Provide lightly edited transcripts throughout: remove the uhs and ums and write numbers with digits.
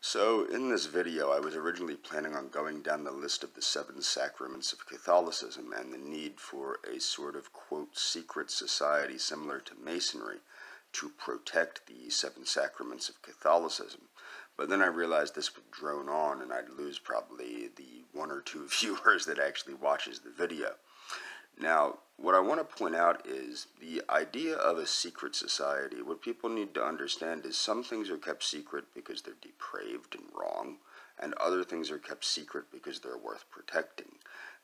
So, in this video, I was originally planning on going down the list of the 7 sacraments of Catholicism and the need for a sort of, quote, secret society similar to Masonry to protect the 7 sacraments of Catholicism. But then I realized this would drone on and I'd lose probably the 1 or 2 viewers that actually watches the video. Now, what I want to point out is the idea of a secret society. What people need to understand is some things are kept secret because they're depraved and wrong, and other things are kept secret because they're worth protecting.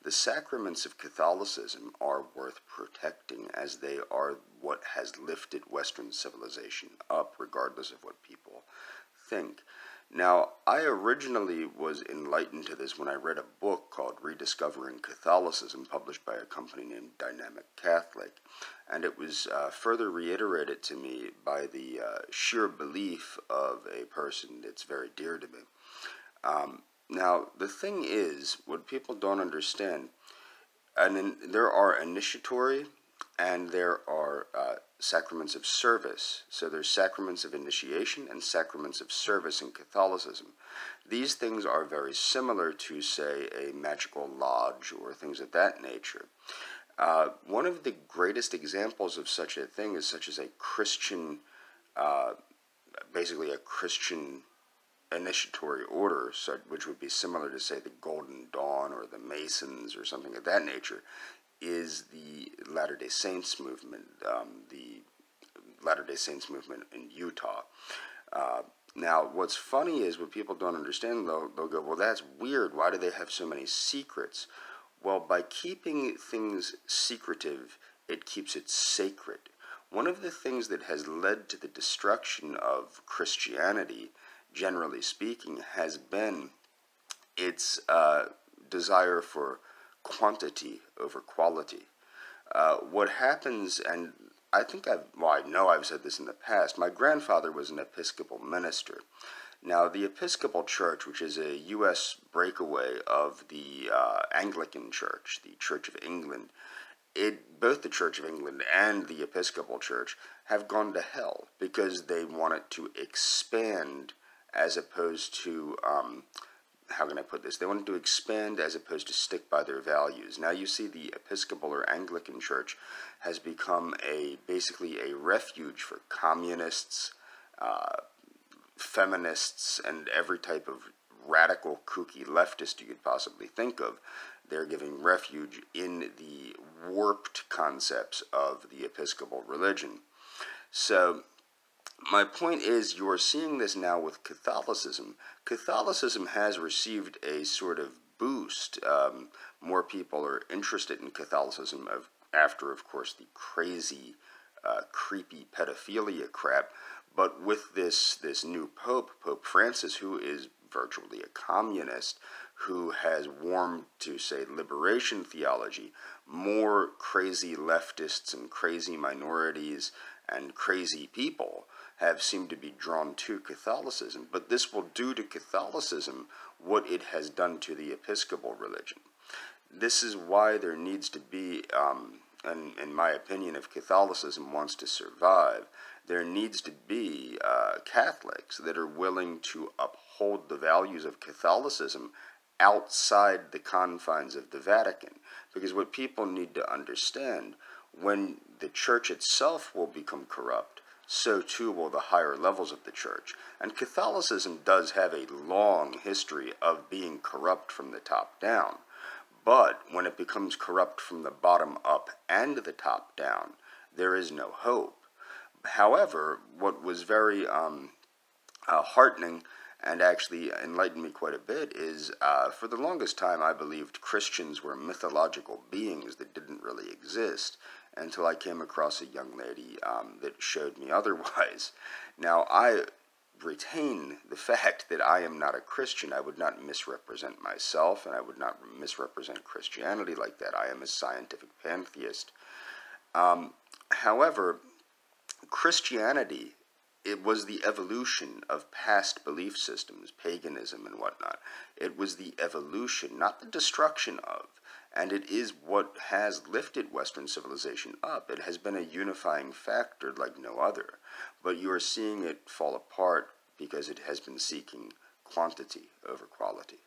The sacraments of Catholicism are worth protecting, as they are what has lifted Western civilization up, regardless of what people think. Now, I originally was enlightened to this when I read a book called Rediscovering Catholicism, published by a company named Dynamic Catholic, and it was further reiterated to me by the sheer belief of a person that's very dear to me. Now, the thing is, what people don't understand, there are initiatory and there are sacraments of service. So there's sacraments of initiation and sacraments of service in Catholicism. These things are very similar to, say, a magical lodge or things of that nature. One of the greatest examples of such a thing is such as a Christian, basically a Christian initiatory order, which would be similar to, say, the Golden Dawn or the Masons or something of that nature, is the Latter-day Saints movement, the Latter-day Saints movement in Utah. Now, what's funny is what people don't understand, they'll go, well, that's weird. Why do they have so many secrets? Well, by keeping things secretive, it keeps it sacred. One of the things that has led to the destruction of Christianity, generally speaking, has been its desire for quantity over quality. What happens, and I know I've said this in the past, my grandfather was an Episcopal minister. Now, the Episcopal Church, which is a U.S. breakaway of the Anglican Church, the Church of England, both the Church of England and the Episcopal Church have gone to hell because they wanted to expand as opposed to how can I put this? They wanted to expand as opposed to stick by their values. Now you see the Episcopal or Anglican Church has become basically a refuge for communists, feminists, and every type of radical, kooky leftist you could possibly think of. They're giving refuge in the warped concepts of the Episcopal religion. So, my point is, you are seeing this now with Catholicism. Catholicism has received a sort of boost. More people are interested in Catholicism after, of course, the crazy, creepy pedophilia crap. But with this new Pope, Pope Francis, who is virtually a communist, who has warmed to, say, liberation theology, more crazy leftists and crazy minorities and crazy people have seemed to be drawn to Catholicism. But this will do to Catholicism what it has done to the Episcopal religion. This is why there needs to be, and in my opinion, if Catholicism wants to survive, there needs to be Catholics that are willing to uphold the values of Catholicism outside the confines of the Vatican. Because what people need to understand, when the church itself will become corrupt, so too will the higher levels of the church. And Catholicism does have a long history of being corrupt from the top down. But when it becomes corrupt from the bottom up and the top down, there is no hope. However, what was very heartening and actually enlightened me quite a bit is, for the longest time I believed Christians were mythological beings that didn't really exist, until I came across a young lady that showed me otherwise. Now, I retain the fact that I am not a Christian. I would not misrepresent myself, and I would not misrepresent Christianity like that. I am a scientific pantheist. However, Christianity, it was the evolution of past belief systems, paganism and whatnot. It was the evolution, not the destruction of. And it is what has lifted Western civilization up. It has been a unifying factor like no other. But you are seeing it fall apart because it has been seeking quantity over quality.